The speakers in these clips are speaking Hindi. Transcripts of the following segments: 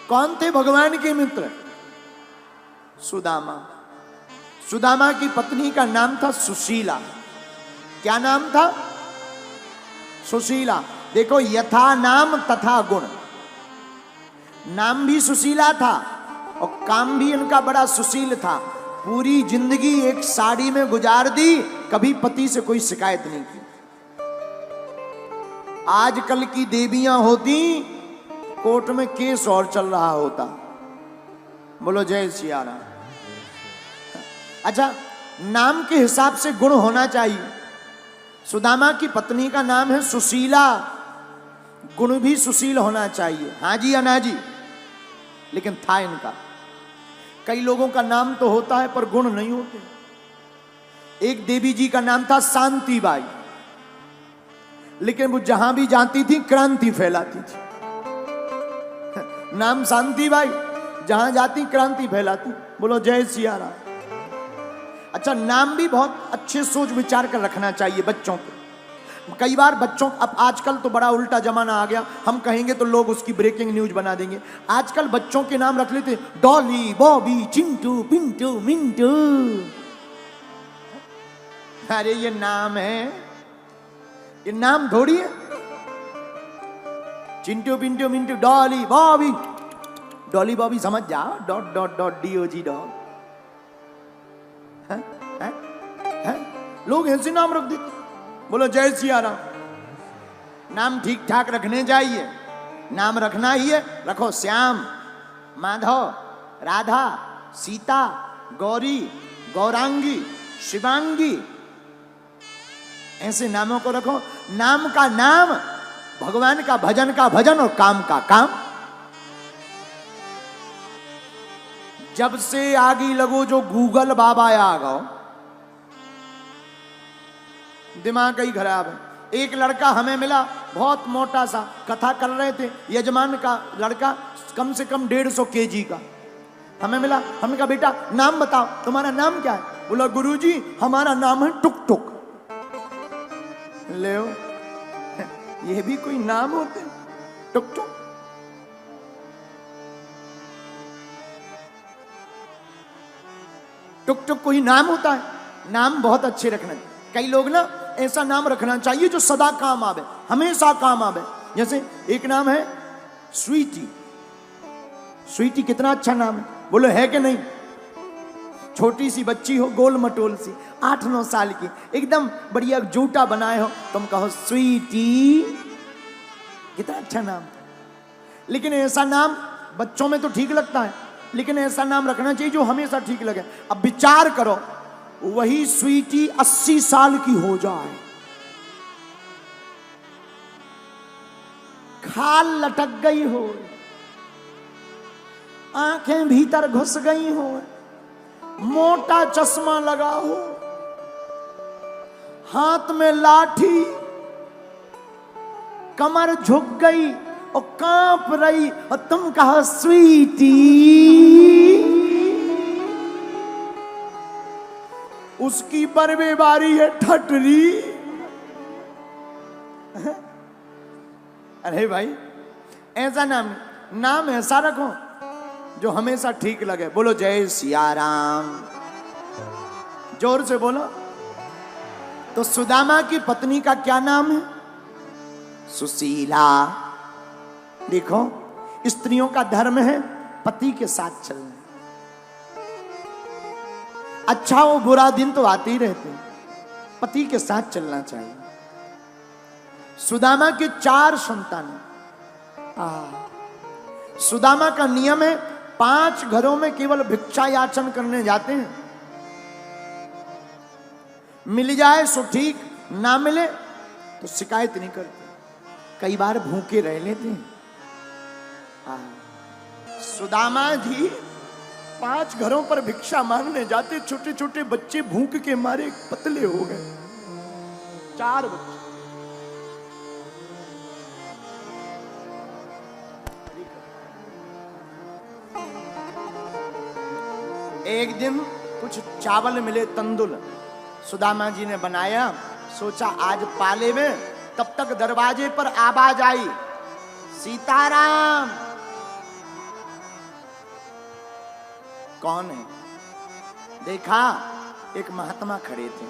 कौन थे भगवान के मित्र? सुदामा। सुदामा की पत्नी का नाम था सुशीला। क्या नाम था? सुशीला। देखो, यथा नाम तथा गुण। नाम भी सुशीला था और काम भी इनका बड़ा सुशील था। पूरी जिंदगी एक साड़ी में गुजार दी, कभी पति से कोई शिकायत नहीं की। आजकल की देवियां होती, कोर्ट में केस और चल रहा होता। बोलो जय सिया राम। अच्छा, नाम के हिसाब से गुण होना चाहिए। सुदामा की पत्नी का नाम है सुशीला, गुण भी सुशील होना चाहिए। हाँ जी या ना जी? लेकिन था इनका। कई लोगों का नाम तो होता है पर गुण नहीं होते। एक देवी जी का नाम था शांतिबाई, लेकिन वो जहां भी जाती थी क्रांति फैलाती थी। नाम शांतिबाई, जहां जाती क्रांति फैलाती। बोलो जय सिया राम। अच्छा, नाम भी बहुत अच्छे सोच विचार कर रखना चाहिए बच्चों को। कई बार बच्चों, अब आजकल तो बड़ा उल्टा जमाना आ गया, हम कहेंगे तो लोग उसकी ब्रेकिंग न्यूज बना देंगे। आजकल बच्चों के नाम रख लेते डॉली, बॉबी, चिंटू, पिंटू, मिंटू। अरे ये नाम है, ये नाम थोड़ी है। चिंटू, पिंटू, मिंटू, डॉली, बॉबी। डॉली बॉबी समझ जाओ, dot dot dot DOG dog. लोग ऐसे नाम रख देते। बोलो जय सिया राम। नाम ठीक ठाक रखने चाहिए। नाम रखना ही है, रखो श्याम, माधव, राधा, सीता, गौरी, गौरांगी, शिवांगी। ऐसे नामों को रखो। नाम का नाम, भगवान का भजन और काम का काम। जब से आगे लगो जो गूगल बाबा आ गो, दिमाग ही खराब है। एक लड़का हमें मिला, बहुत मोटा सा, कथा कर रहे थे, यजमान का लड़का, कम से कम 150 kg का हमें मिला। हमने कहा बेटा नाम बताओ, तुम्हारा नाम क्या है? बोला गुरुजी हमारा नाम है टुक टुक। ले ये भी कोई नाम होते? टुक टुक। टुक टुक कोई नाम होता है? नाम बहुत अच्छे रखना चाहिए। कई लोग ना ऐसा नाम रखना चाहिए जो सदा काम आवे, हमेशा काम आवे। जैसे एक नाम है स्वीटी। स्वीटी कितना अच्छा नाम है, बोलो है कि नहीं? छोटी सी बच्ची हो, गोल मटोल सी, 8-9 साल की, एकदम बढ़िया जूटा बनाए हो, तुम कहो स्वीटी, कितना अच्छा नाम। लेकिन ऐसा नाम बच्चों में तो ठीक लगता है, लेकिन ऐसा नाम रखना चाहिए जो हमेशा ठीक लगे। अब विचार करो, वही स्वीटी 80 साल की हो जाए, खाल लटक गई हो, आंखें भीतर घुस गई हो, मोटा चश्मा लगा हो, हाथ में लाठी, कमर झुक गई और कांप रही, और तुम कहो स्वीटी। उसकी बर्बेबारी है ठटरी। अरे भाई ऐसा नाम ऐसा रखो जो हमेशा ठीक लगे। बोलो जय सिया राम, जोर से बोलो। तो सुदामा की पत्नी का क्या नाम है? सुशीला। देखो, स्त्रियों का धर्म है पति के साथ चलना। अच्छा हो बुरा दिन तो आते ही रहते, पति के साथ चलना चाहिए। सुदामा के 4 संतान। सुदामा का नियम है 5 घरों में केवल भिक्षा याचन करने जाते हैं। मिल जाए सो ठीक, ना मिले तो शिकायत नहीं करते। कई बार भूखे रह लेते हैं। सुदामा जी 5 घरों पर भिक्षा मांगने जाते, छोटे छोटे बच्चे भूख के मारे पतले हो गए। 4 बच्चे। एक दिन कुछ चावल मिले, तंदुल, सुदामा जी ने बनाया। सोचा आज पाले में, तब तक दरवाजे पर आवाज आई, सीताराम। कौन है? देखा एक महात्मा खड़े थे।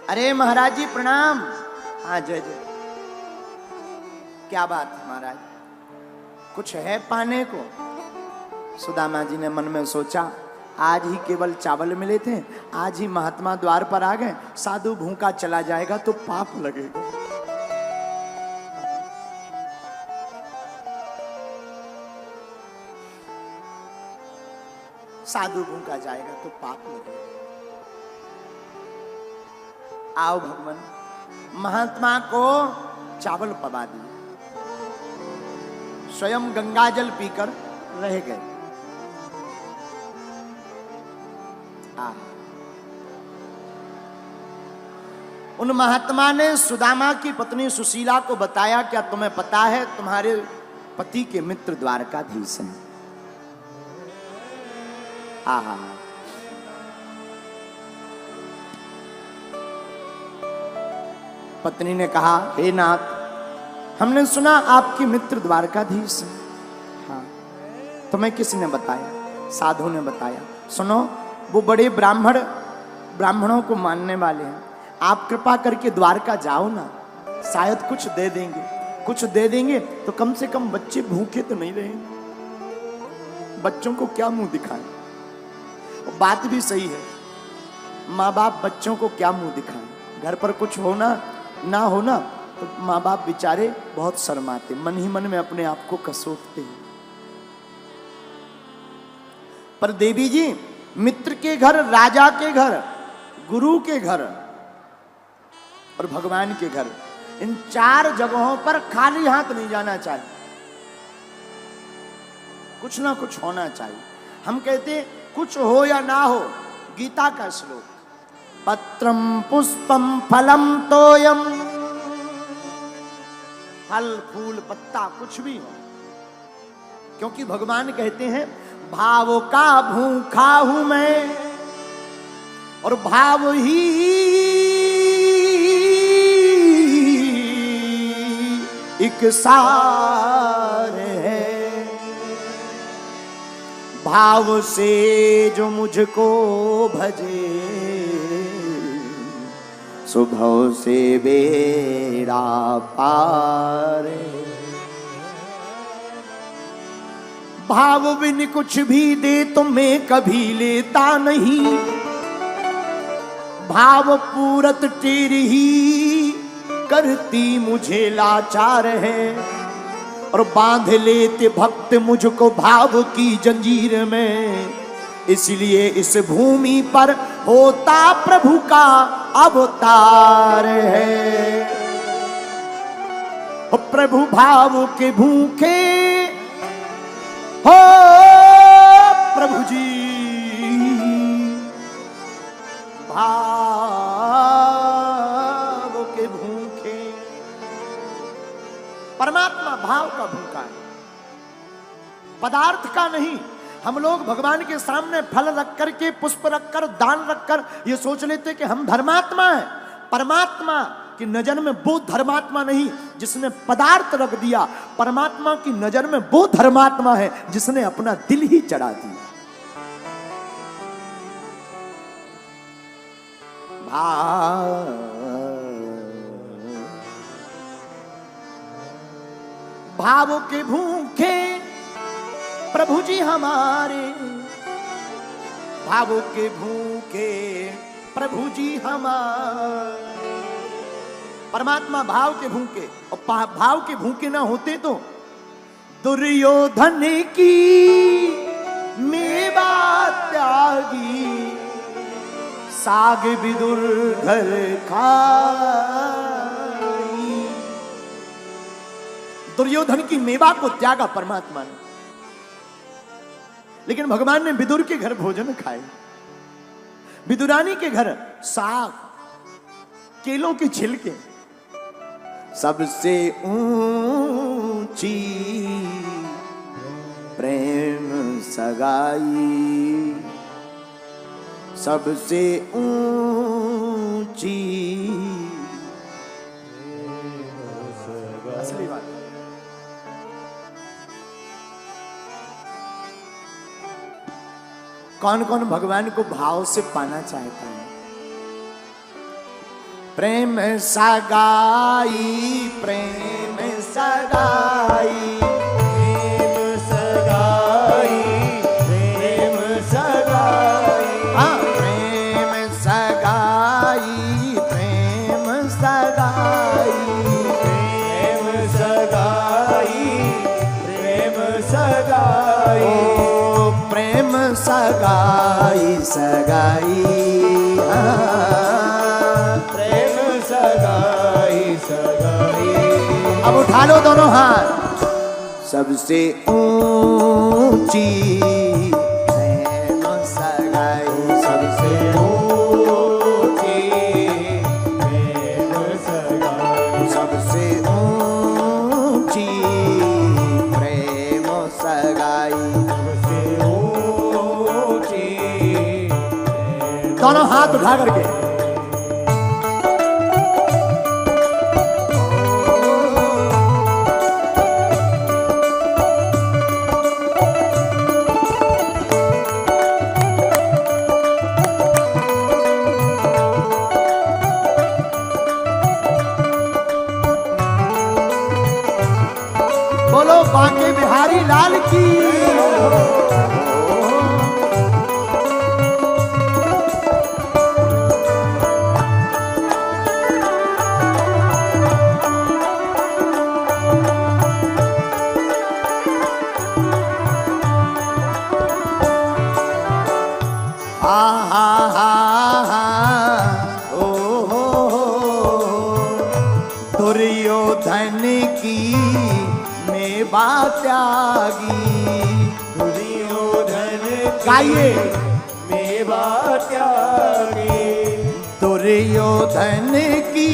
अरे महाराज जी प्रणाम। हाँ जय जय। क्या बात है महाराज, कुछ है पाने को? सुदामा जी ने मन में सोचा, आज ही केवल चावल मिले थे, आज ही महात्मा द्वार पर आ गए, साधु भूखा चला जाएगा तो पाप लगेगा। साधु भूखा जाएगा तो पाप लगेगा। आओ भगवान, महात्मा को चावल पवा दिए, स्वयं गंगा जल पीकर रह गए। उन महात्मा ने सुदामा की पत्नी सुशीला को बताया, क्या तुम्हें पता है तुम्हारे पति के मित्र द्वारकाधीश हैं? आहा, पत्नी ने कहा, हे नाथ, हमने सुना आपकी मित्र द्वारकाधीश हैं। हाँ, तुम्हें किसने बताया? साधु ने बताया। सुनो, वो बड़े ब्राह्मणों को मानने वाले हैं, आप कृपा करके द्वारका जाओ ना, शायद कुछ दे देंगे। कुछ दे देंगे तो कम से कम बच्चे भूखे तो नहीं रहेंगे। बच्चों को क्या मुंह दिखाएं? बात भी सही है, माँ बाप बच्चों को क्या मुंह दिखाएं? घर पर कुछ होना ना होना तो माँ बाप बेचारे बहुत शर्माते, मन ही मन में अपने आप को कसोटते हैं। पर देवी जी, मित्र के घर, राजा के घर, गुरु के घर और भगवान के घर, इन 4 जगहों पर खाली हाथ नहीं जाना चाहिए। कुछ ना कुछ होना चाहिए। हम कहते कुछ हो या ना हो, गीता का श्लोक, पत्रम पुष्पम फलम तोयम, फल फूल पत्ता कुछ भी हो, क्योंकि भगवान कहते हैं भाव का भूखा हूं मैं और भाव ही एक सार है। भाव से जो मुझको भजे, सुभव से बेड़ा पार। भाव बिन कुछ भी दे तो मैं कभी लेता नहीं, भाव पूरत तेरी ही करती मुझे लाचार है। और बांध लेते भक्त मुझको भाव की जंजीर में, इसलिए इस भूमि पर होता प्रभु का अवतार है। प्रभु भाव के भूखे हो प्रभु जी, भाव के भूखे। परमात्मा भाव का भूखा है, पदार्थ का नहीं। हम लोग भगवान के सामने फल रख करके, पुष्प रखकर, दान रखकर ये सोच लेते कि हम धर्मात्मा हैं। परमात्मा की नजर में वो धर्मात्मा नहीं जिसने पदार्थ रख दिया, परमात्मा की नजर में वो धर्मात्मा है जिसने अपना दिल ही चढ़ा दिया। भाव के भूखे प्रभु जी हमारे, भाव के भूखे प्रभु जी हमारे। परमात्मा भाव के भूखे, और भाव के भूखे ना होते तो दुर्योधन की मेवा त्यागी, साग विदुर घर खाई। दुर्योधन की मेवा को त्यागा परमात्मा ने, लेकिन भगवान ने विदुर के घर भोजन खाए। विदुरानी के घर साग, केलों के छिलके। सबसे ऊंची प्रेम सगाई, सबसे ऊंची असली बात। कौन कौन भगवान को भाव से पाना चाहता है? प्रेम सगाई, प्रेम सगाई, प्रेम सगाई, प्रेम सगाई, हाँ प्रेम सगाई, प्रेम सगाई, प्रेम सगाई, प्रेम सगाई, ओ प्रेम सगाई सगाई, प्रेम सगाई सगाई। अब उठा लो दोनों हाथ। सबसे ऊंची प्रेम सगाई, सबसे ऊंची प्रेम सगाई, सबसे ऊंची प्रेम सगाई। सबसे ऊंची दोनों हाथ उठा करके बोलो बांके बिहारी लाल की। हा हा हा हा ओ हो दुर्योधन की मेवा त्यागी। दुर्योधन गाइए। मेवा त्यागी, दुर्योधन की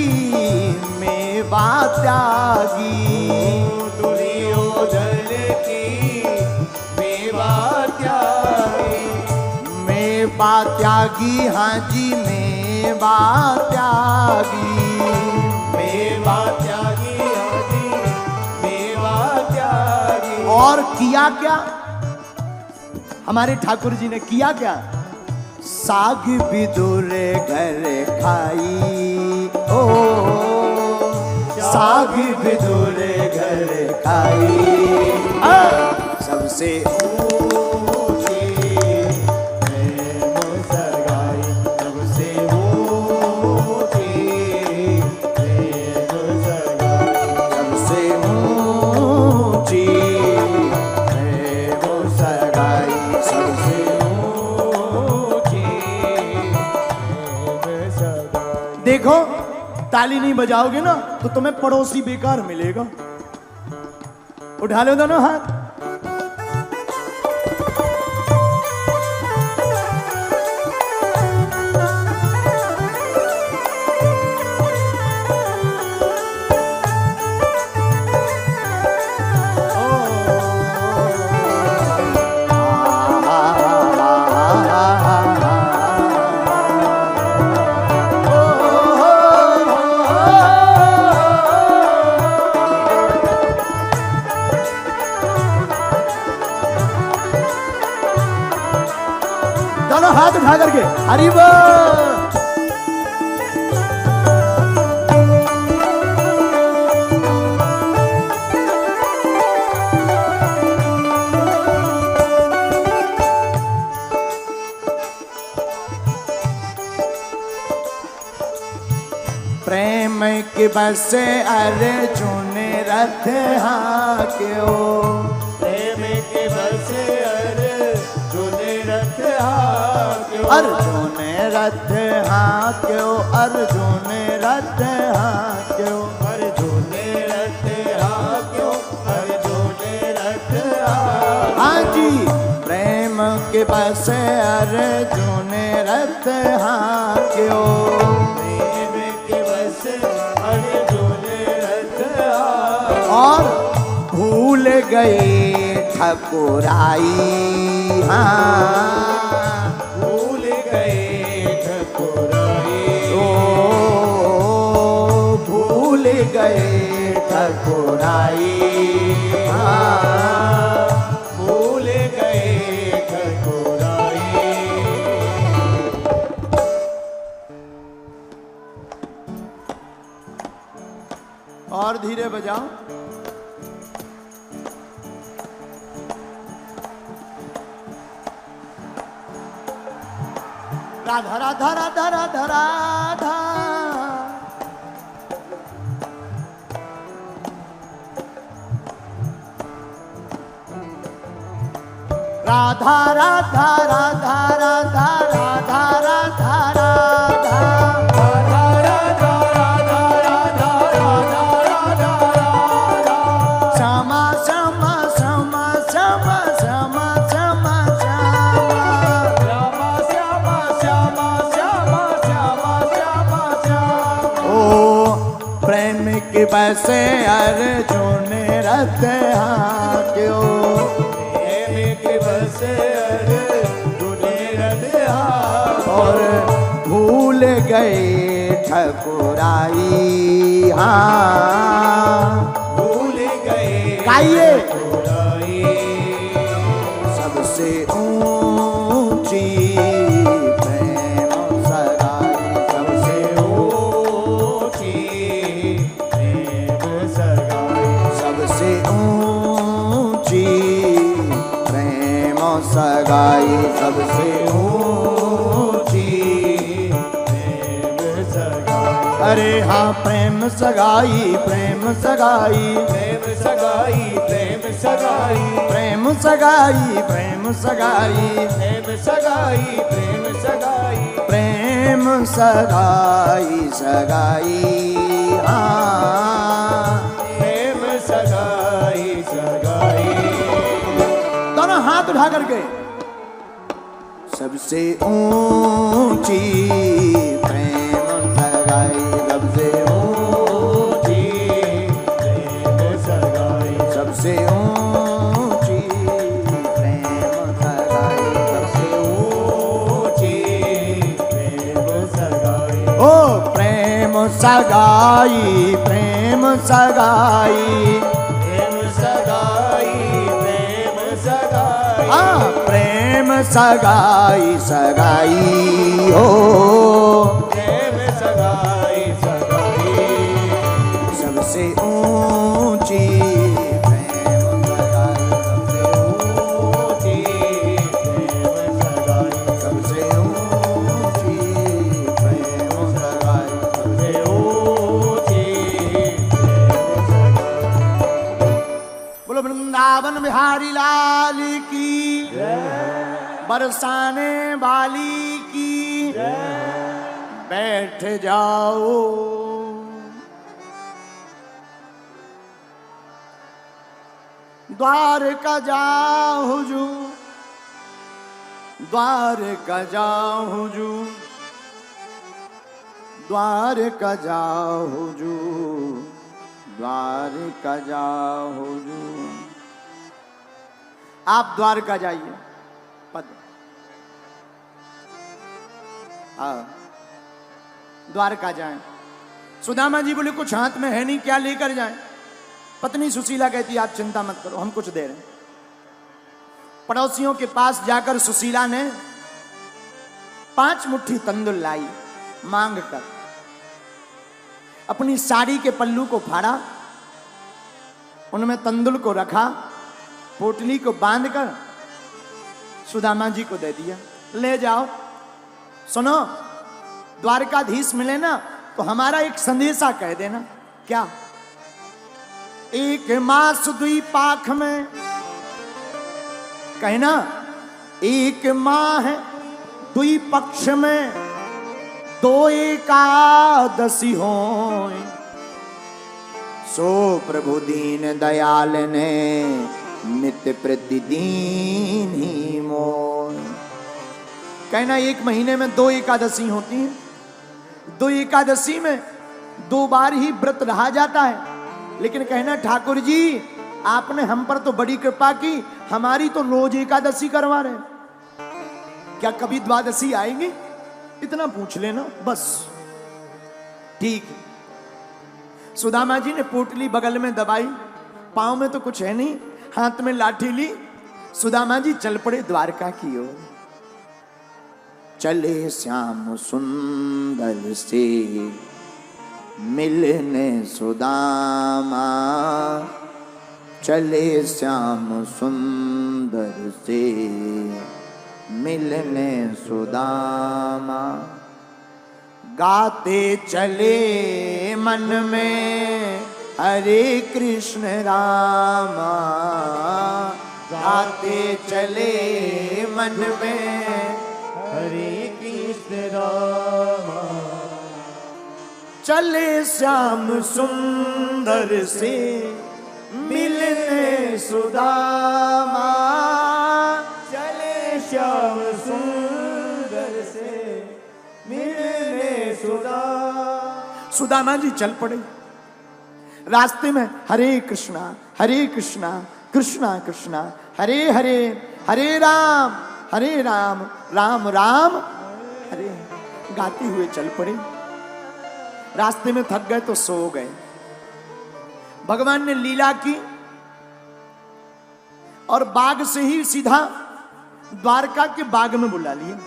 मेवा त्यागी। दुर्योधन की मेवा त्यागी, मेवा त्यागी, हाँ जी मेवा त्यागी। मेवा त्यागी, हरि मेवा त्यागी। और किया क्या हमारे ठाकुर जी ने? किया क्या? साग विदुर घर खाई, ओ साग विदुर घर खाई। सबसे ऊंची प्रेम सगाई, सबसे ऊंची प्रेम सगाई, सबसे ऊंची प्रेम सगाई। सबसे ऊंची प्रेम सगाई। देखो ताली नहीं बजाओगे ना तो तुम्हें पड़ोसी बेकार मिलेगा। उठा लो दोनों हाथ। दोनों हाथ उठा करके हरि बोल। प्रेम के बस अर्जुन रथ हाक्यो। प्रेम के बस अर्जुन रथ हाक्यो, अर्जुन रथ हाक्यो, अर्जुन रथ हाक्यो। अर्जुन रथ हाक्यो, अर्जुन रथ हाक्यो। हाँ जी प्रेम के बस अर्जुन रथ हाक्यो। प्रेम के बस अर्जुन रथ हाक्यो। और भूल गए ठकुराई, हाँ भूल गए ठकुराई, ओ भूल गए ठकुराई, हाँ भूल गए ठकुराई। राधा राधा राधा राधा राधा राधा राधा राधा राधा राधा राधा राधा श्यामा श्यामा श्यामा श्यामा श्यामा श्यामा श्यामा ओ प्रेम की बसे अर्जुन रथ क्यों और भूल गए ठकुराई हाँ भूल गए गाइए ठकुराई सबसे ऊंची प्रेम सगाई सबसे ऊंची प्रेम सगाई सबसे ऊंची प्रेम सगाई सबसे ऊंची प्रेम सगाई अरे हाँ प्रेम सगाई प्रेम सगाई प्रेम सगाई प्रेम सगाई प्रेम सगाई प्रेम सगाई प्रेम सगाई प्रेम सगाई प्रेम सगाई सगाई हाँ प्रेम सगाई सगाई दोनों हाथ उठा करके सबसे ऊंची प्रेम सगाई सबसे ऊंची प्रेम सगाई सबसे ऊंची प्रेम सगाई सबसे ऊंची प्रेम सगाई ओ प्रेम सगाई प्रेम सगाई प्रेम सगाई प्रेम सगाई हाँ प्रेम सगाई सगाई हो प्रेम सगाई सगाई सबसे ऊंची प्रेम सगाई ऊंची प्रेम सगाई सबसे ऊंची प्रेम सगाई सबसे ऊंची प्रेम सगाई बोलो वृंदावन बिहारी लाल की बरसाने वाली की बैठ जाओ द्वारका जाओ हुजूर द्वारका जाओ हुजूर द्वारका जाओ हुजूर द्वारका जाओ हुजूर आप द्वारका जाइए पद हाँ द्वारका जाएं। सुदामा जी बोले कुछ हाथ में है नहीं, क्या लेकर जाएं? पत्नी सुशीला कहती आप चिंता मत करो, हम कुछ दे रहे हैं। पड़ोसियों के पास जाकर सुशीला ने 5 मुट्ठी तंदुल लाई मांग कर, अपनी साड़ी के पल्लू को फाड़ा, उनमें तंदुल को रखा, पोटली को बांधकर सुदामा जी को दे दिया, ले जाओ। सुनो, द्वारकाधीश मिले ना तो हमारा एक संदेशा कह देना। क्या? एक मास दुई पाख में, कहना एक माह है दुई पक्ष में, 2 एकादशी होय, सो प्रभु दीन दयाल ने नित्य प्रतिदिन ही मोय। कहना 1 महीने में 2 एकादशी होती हैं, 2 एकादशी में 2 बार ही व्रत रहा जाता है। लेकिन कहना ठाकुर जी आपने हम पर तो बड़ी कृपा की, हमारी तो रोज एकादशी करवा रहे, क्या कभी द्वादशी आएंगी? इतना पूछ लेना बस। ठीक। सुदामा जी ने पोटली बगल में दबाई, पांव में तो कुछ है नहीं, हाथ में लाठी ली, सुदामा जी चल पड़े द्वारका की ओर। चले श्याम सुंदर से मिलने सुदामा, चले श्याम सुंदर से मिलने सुदामा। गाते चले मन में हरे कृष्ण रामा, गाते चले मन में हरे कृष्ण रामा। चले श्याम सुंदर से मिलने सुदामा। चले श्याम सुंदर से मिलने सुदामा जी चल पड़े। रास्ते में हरे कृष्णा कृष्णा कृष्णा हरे हरे, हरे राम राम राम हरे, गाते हुए चल पड़े। रास्ते में थक गए तो सो गए। भगवान ने लीला की और बाग से ही सीधा द्वारका के बाग में बुला लिया।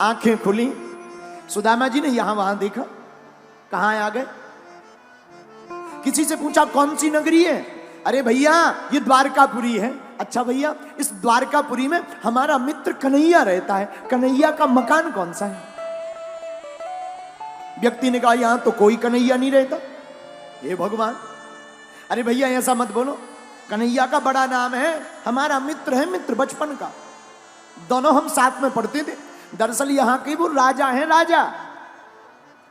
आंखें खुली, सुदामा जी ने यहां वहां देखा, कहां आ गए। किसी से पूछा कौन सी नगरी है? अरे भैया ये द्वारकापुरी है। अच्छा भैया इस द्वारकापुरी में हमारा मित्र कन्हैया रहता है, कन्हैया का मकान कौन सा है? व्यक्ति ने कहा यहां तो कोई कन्हैया नहीं रहता। हे भगवान, अरे भैया ऐसा मत बोलो, कन्हैया का बड़ा नाम है, हमारा मित्र है, मित्र बचपन का, दोनों हम साथ में पढ़ते थे। दरअसल यहाँ के वो राजा हैं, राजा।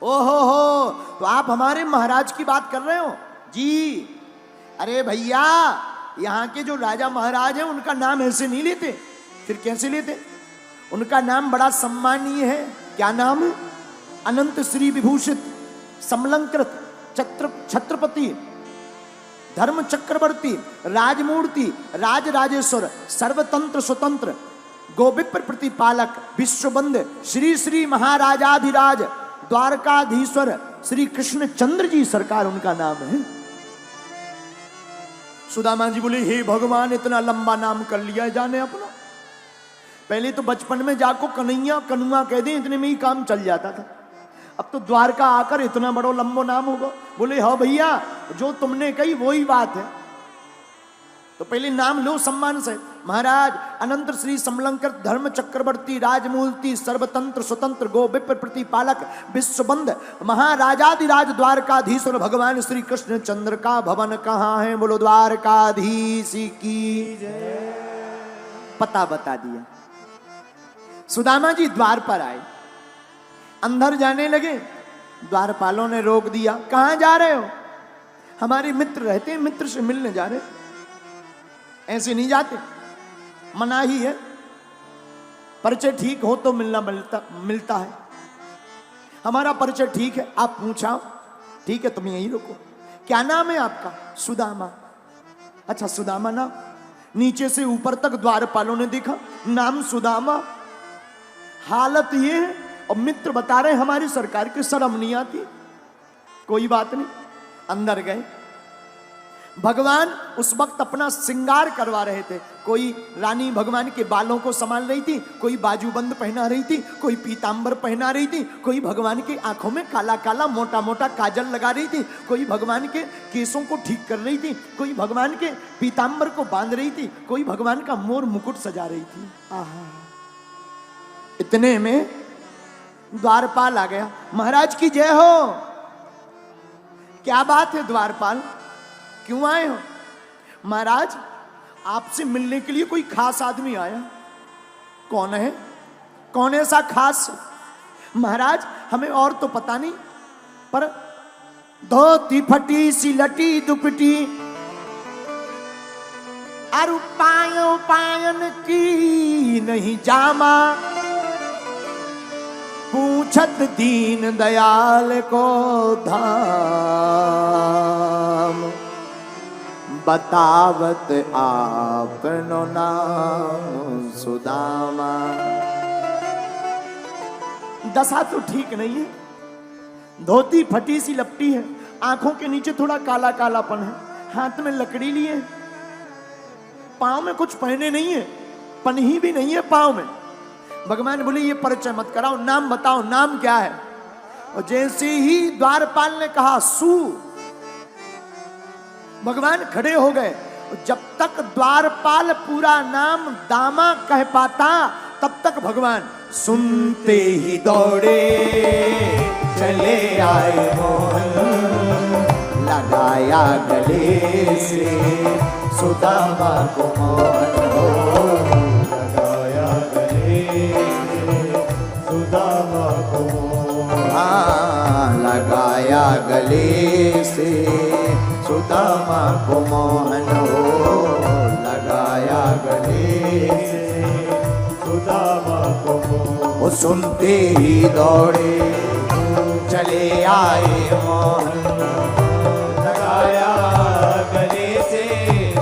ओहो हो, तो आप हमारे महाराज की बात कर रहे हो जी? अरे भैया यहाँ के जो राजा महाराज हैं उनका नाम ऐसे नहीं लेते। फिर कैसे लेते? उनका नाम बड़ा सम्मानीय है। क्या नाम है? अनंत श्री विभूषित समलंकृत छत्रपति धर्म चक्रवर्ती राजमूर्ति राज राजेश्वर सर्वतंत्र स्वतंत्र गोविप्र प्रतिपालक विश्वबंद श्री श्री महाराजाधिराज द्वारकाधीश्वर श्री कृष्ण चंद्र जी सरकार उनका नाम है। सुदामा जी बोले हे भगवान इतना लंबा नाम कर लिया जाने अपना। पहले तो बचपन में जाको कन्हैया कनुआ कह दे, इतने में ही काम चल जाता था। अब तो द्वारका आकर इतना बड़ा लंबो नाम होगा। बोले हाँ भैया जो तुमने कही वही बात है, तो पहले नाम लो सम्मान से। महाराज अनंत श्री समलंकृत धर्म चक्रवर्ती राजमूर्ति सर्वतंत्र स्वतंत्र गोविप्र प्रतिपालक विश्वबंद महाराजाधिराज द्वारकाधीश्वर भगवान श्री कृष्ण चंद्र का भवन कहाँ है? बोलो द्वारकाधीश की जय। पता बता दिया। सुदामा जी द्वार पर आए, अंदर जाने लगे। द्वारपालों ने रोक दिया। कहां जा रहे हो? हमारे मित्र रहते हैं, मित्र से मिलने जा रहे। ऐसे नहीं जाते, मनाही है। परिचय ठीक हो तो मिलना मिलता है। हमारा परिचय ठीक है, आप पूछा ठीक है तुम यहीं रुको। क्या नाम है आपका? सुदामा। अच्छा सुदामा नाम। नीचे से ऊपर तक द्वारपालों ने देखा, नाम सुदामा। हालत ये है और मित्र बता रहे हमारी सरकार की शर्म नहीं आती। कोई बात नहीं, अंदर गए। भगवान उस वक्त अपना श्रृंगार करवा रहे थे। कोई रानी भगवान के बालों को संभाल रही थी, कोई बाजूबंद पहना रही थी, कोई पीतांबर पहना रही थी, कोई भगवान की आंखों में काला काला मोटा मोटा काजल लगा रही थी, कोई भगवान के केसों को ठीक कर रही थी, कोई भगवान के पीतांबर को बांध रही थी, कोई भगवान का मोर मुकुट सजा रही थी। आहा। इतने में द्वारपाल आ गया। महाराज की जय हो। क्या बात है द्वारपाल, क्यों आए हो? महाराज आपसे मिलने के लिए कोई खास आदमी आया। कौन है? कौन ऐसा खास? महाराज हमें और तो पता नहीं, पर धोती फटी सी लटी दुपटी और पायो पायन की नहीं जामा, पूछत दीन दयाल को धाम, बतावत आपनो नाम सुदामा। दशा तो ठीक नहीं है, धोती फटी सी लपटी है, आंखों के नीचे थोड़ा काला कालापन है, हाथ में लकड़ी लिए, पांव में कुछ पहने नहीं है, पन्ही भी नहीं है पांव में। भगवान बोले ये परिचय मत कराओ, नाम बताओ, नाम क्या है? और जैसे ही द्वारपाल ने कहा सु, भगवान खड़े हो गए जब तक द्वारपाल पूरा नाम दामा कह पाता तब तक भगवान सुनते ही दौड़े चले आए मोहन, लगाया गले से सुदामा को मोहन हो, लगाया गले से सुदामा को मोहन, हाँ लगाया गले से सुदामा को मोहन हो, लगाया गले से सुदामा को मोहन। वो सुनते ही दौड़े चले आए मोहन, लगाया गले से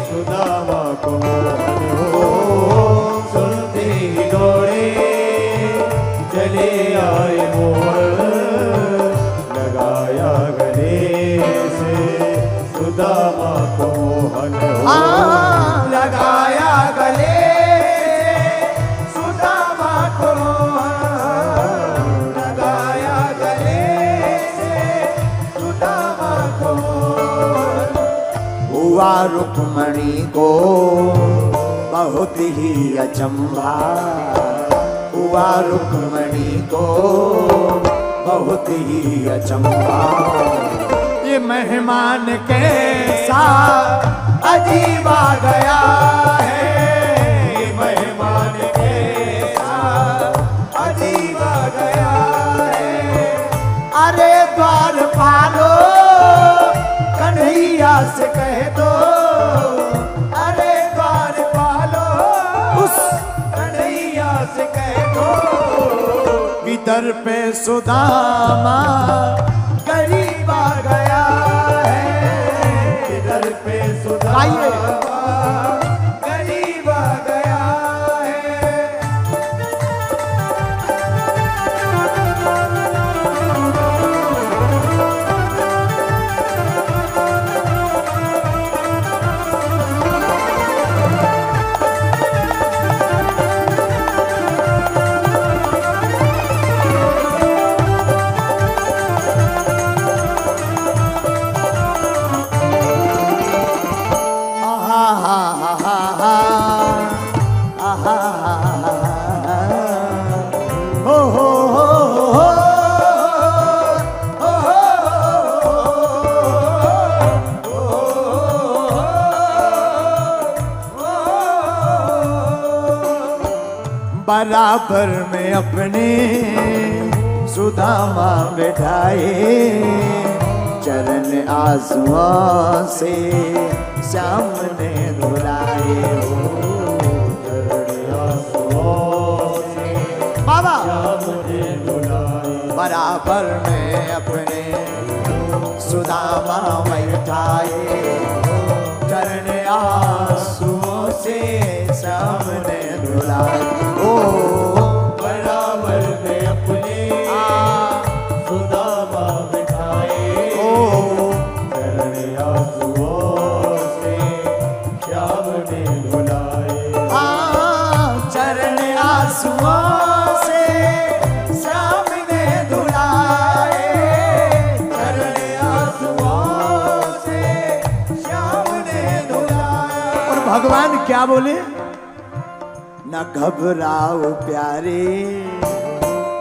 सुदामा को मोहन हो, सुनते ही दौड़े चले आए मोहन, लगाया गले से सुदामा को मोहन हो, हाँ लगाया गले से सुदामा को मोहन, लगाया गले से सुदामा को मोहन। हुआ रुक्मणी को बहुत ही अचंभा, हुआ रुक्मणी को बहुत ही अचंभा, ये मेहमान कैसा अजीब आ गया है, ये मेहमान कैसा अजीब आ गया है। अरे द्वारपालो कन्हैया से कह दो, अरे द्वारपालो उस कन्हैया से कह दो, इधर पे सुदामा गरीब आ गया है, इधर पे सुदामा गरीब आ गया है। बराबर में अपने सुदामा बैठाए, चरण आंसुओं से श्याम ने धुलाए हो, चरण आंसुओं से बाबा श्याम ने धुलाए, बराबर में अपने सुदामा बैठाए, चरण आंसुओं से श्याम ने धुलाए। ओ बराबर में अपने सुदामा बिठाए, ओ चरण आंसुओं से श्याम ने धुलाए, चरण आंसुओं से श्याम ने धुलाए, चरण आंसुओं से श्याम ने धुलाए। और भगवान क्या बोले? न घबराओ प्यारे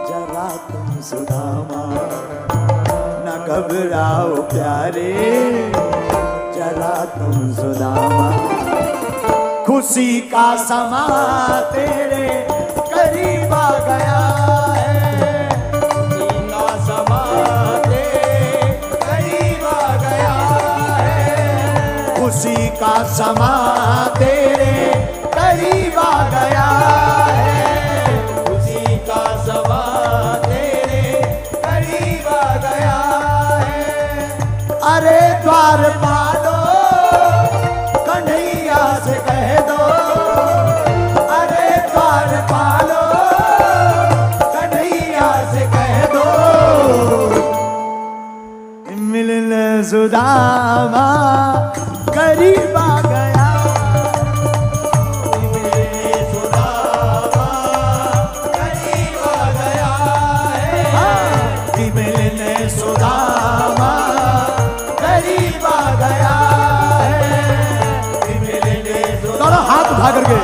जरा तुम सुदामा, न घबराओ प्यारे जरा तुम सुदामा, खुशी का समा तेरे करीब आ गया है, खुशी का समा तेरे करीब आ गया है, खुशी का समा तेरे करीब आ गया है, खुशी का समा तेरे करीब आ गया है। अरे द्वारपालो कन्हैया से कह दो, अरे द्वारपालो कन्हैया से कह दो, मिलने सुदामा करीब आ गया, सुदामा करीब आ गया है, उठा करके।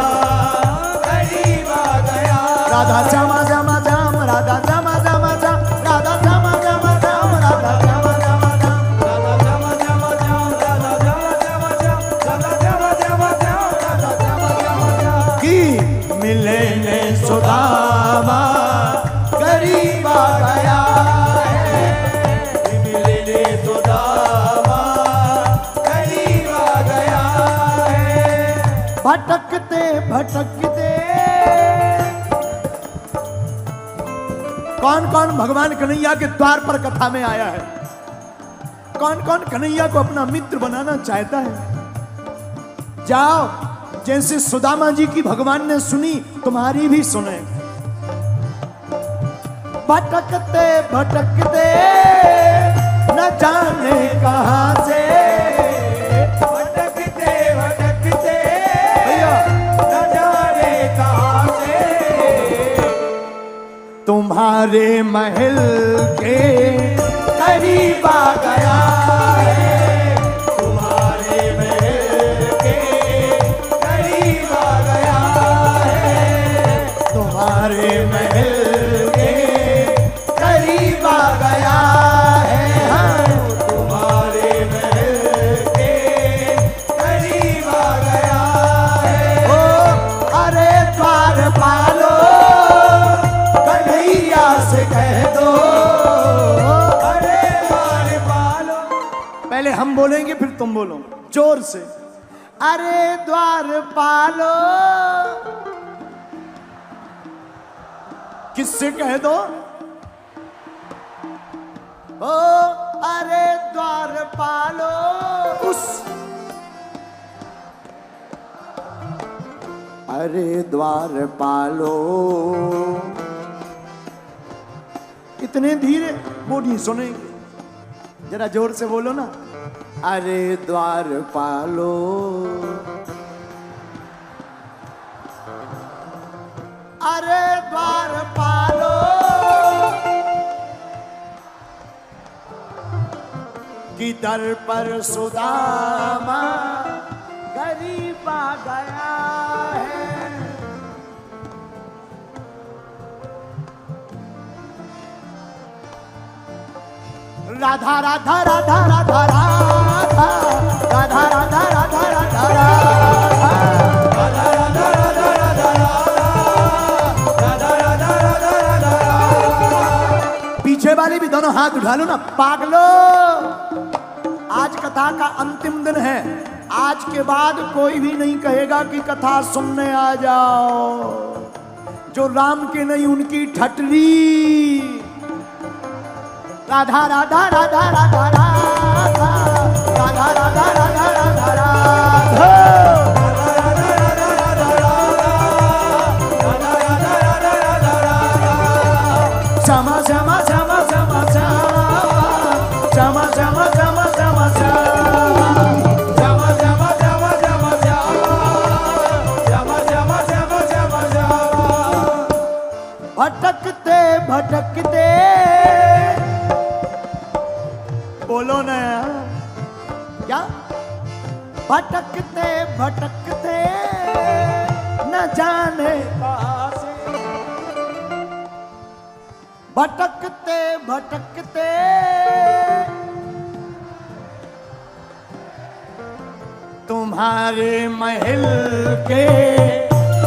करीब आ गया। राधा श्यामा श्यामा श्याम, राधा श्यामा श्यामा श्याम, राधा श्यामा श्यामा श्याम, राधा श्यामा श्यामा श्याम, राधा श्यामा श्यामा श्याम, राधा श्यामा श्यामा श्याम, राधा श्यामा श्यामा श्याम, राधा श्यामा श्यामा श्याम। की मिले ने सुदामा करीब आ गया है। मिलने सुदामा करीब आ गया है। भटकते भटकते कौन कौन भगवान कन्हैया के द्वार पर कथा में आया है? कौन कौन कन्हैया को अपना मित्र बनाना चाहता है? जाओ, जैसे सुदामा जी की भगवान ने सुनी, तुम्हारी भी सुने। भटकते भटकते न जाने कहां से, भटकते भटकते भैया न जाने कहां से, तुम्हारे महल के करीब आ गया है। तुम्हारे महल के करीब आ गया है। तुम्हारे महल के करीब आ गया है। हाँ। तुम्हारे महल के करीब आ गया है। ओ अरे द्वार पालो, कन्हैया से कह दो। अरे द्वार पालो। पहले हम बोलेंगे फिर तुम बोलो जोर से। अरे द्वार पालो, किससे कह दो? ओ अरे द्वार पालो, उस अरे द्वार पालो। इतने धीरे वो नहीं सुनेंगे, जरा जोर से बोलो ना। अरे द्वार पालो, अरे द्वार पालो, कि दर पर सुदामा गरीब आ गया है। राधा राधा राधा राधा राधा, राधा राधा राधा राधा राधा। पीछे वाले भी दोनों हाथ उठा लो ना पागलो। आज कथा का अंतिम दिन है। आज के बाद कोई भी नहीं कहेगा कि कथा सुनने आ जाओ। जो राम के नहीं उनकी ठटरी। राधा राधा राधा राधा राधा, राधा राधा राधा राधा राधा। श्यामा श्यामा श्यामा श्यामा श्यामा, श्यामा श्यामा श्यामा श्यामा श्यामा, श्यामा श्यामा श्यामा श्यामा, श्यामा श्यामा श्यामा श्यामा श्यामा। भटकते भटकते बोलो ना क्या? भटकते भटकते न जाने कहां से, भटकते भटकते तुम्हारे महल के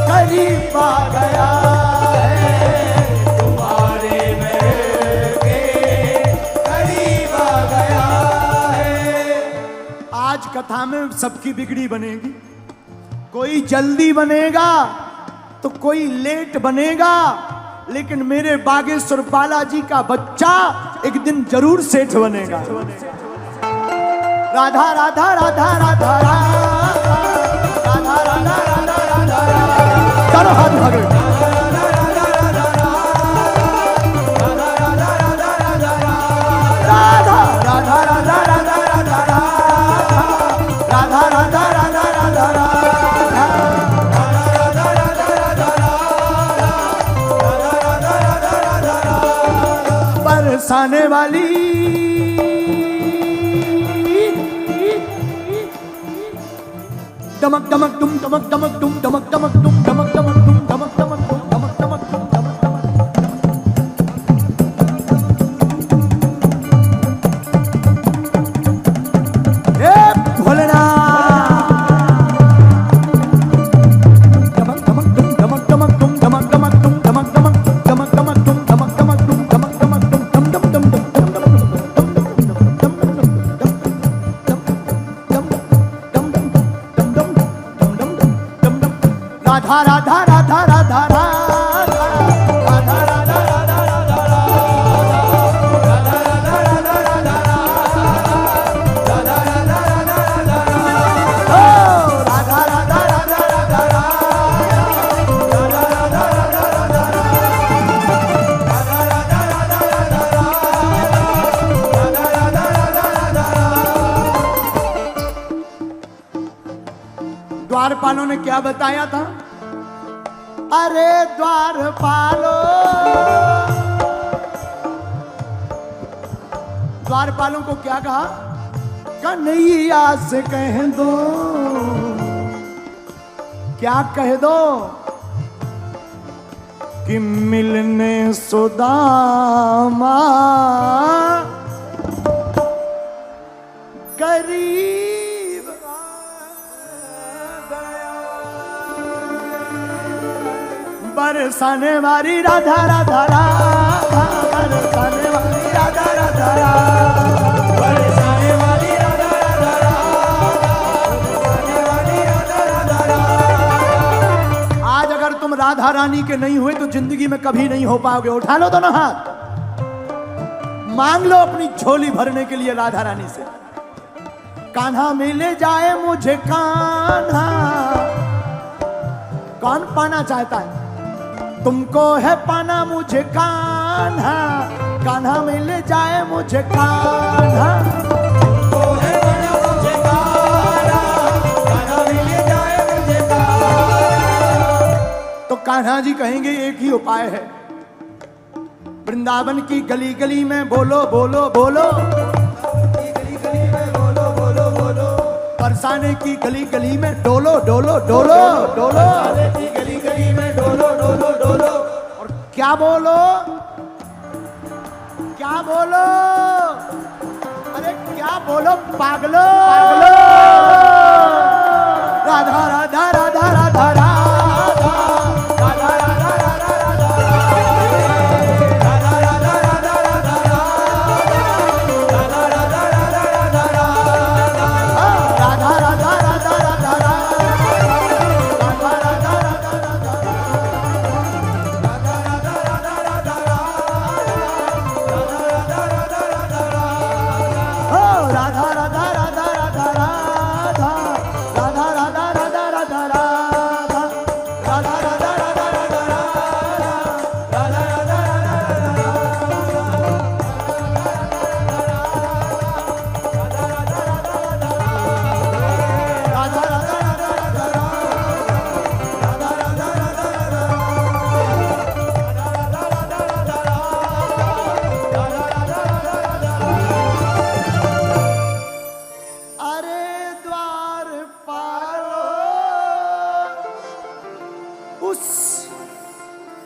करीब आ गया है। तुम्हारे महल के करीब आ गया है। आज कथा में सबकी बिगड़ी बनेगी। कोई जल्दी बनेगा तो कोई लेट बनेगा, लेकिन मेरे बागेश्वर बालाजी का बच्चा एक दिन जरूर सेठ बनेगा। राधा राधा राधा राधा राधा, राधा राधा राधा राधा राधा। चलो हाथ भागे। राधा राधा राधा राधा राधा, राधा राधा राधा राधा राधा। बरसाने वाली डमक डमक डुम डमक डमक डुम डमक डमक डुम डमक डमक डुम डमक डमक डुम डमक डमक डुम डमक डमक। हे भोलेनाथ डमक डमक डुम डमक डमक डुम डमक डमक डुम डमक डमक डमक डमक डुम डमक डमक डुम डमक डमक डुम डम डम डम डम राधा राधा राधा राधा राधा राधा द्वारपालों ने क्या बताया था? अरे द्वारपालों, द्वारपालों को क्या कहा? कन्हैया से कह दो। क्या कह दो? कि मिलने सुदामा करीब बरसाने वाली राधा राधा राधा, बरसाने वाली राधा राधा राधा, बरसाने वाली राधा राधा राधा, बरसाने वाली राधा राधा राधा। आज अगर तुम राधा रानी के नहीं हुए तो जिंदगी में कभी नहीं हो पाओगे। उठा लो दोनों हाथ, मांग लो अपनी झोली भरने के लिए राधा रानी से। कान्हा मिले जाए मुझे कान्हा, कौन पाना चाहता है? तुमको है पाना मुझे कान्हा, कान्हा मिल जाए मुझे कान्हा, तुमको है पाना मुझे कान्हा, कान्हा मिल जाए मुझे कान्हा। तो कान्हा जी कहेंगे एक ही उपाय है, वृंदावन की गली गली में बोलो बोलो बोलो, गली गली में बोलो बोलो बोलो, बरसाने की गली गली में डोलो डोलो डोलो डोलो, की गली गली में डोलो डोलो डोलो। और क्या बोलो? क्या बोलो? अरे क्या बोलो पागलो? राधा राधा राधा राधा राधा, राधा राधा राधा राधा, राधा राधा राधा राधा, राधा राधा राधा राधा, राधा राधा राधा राधा,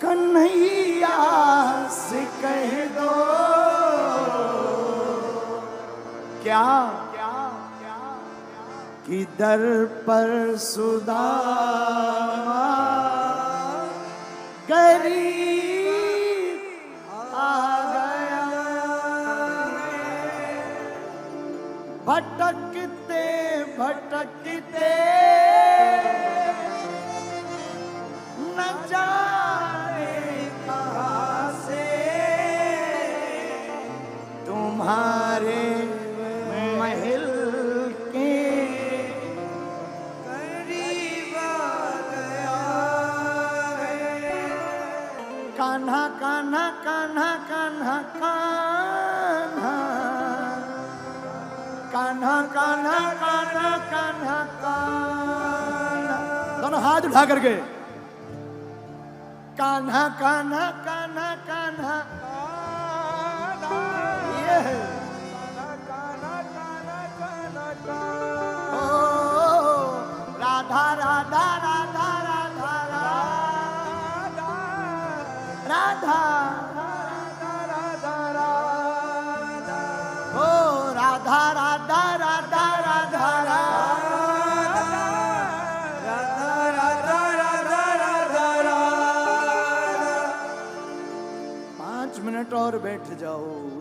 कन्हैया से कह दो। क्या कि दर पर सुदामा करीब आ गया, भटकते भटकते न जाने कहाँ से तुम्हारे महल के करीब आ गया है। कान्हा कान्हा कान्हा कान्हा कान्हा, कान्हा कान्हा कान्हा कान्हा कान्हा, दोनों हाथ उठा करके कान्हा कान्हा कान्हा कान्हा, ये है ओ राधा राधा ओ राधा राधा राधा राधा राधा 5 मिनट और बैठ जाओ।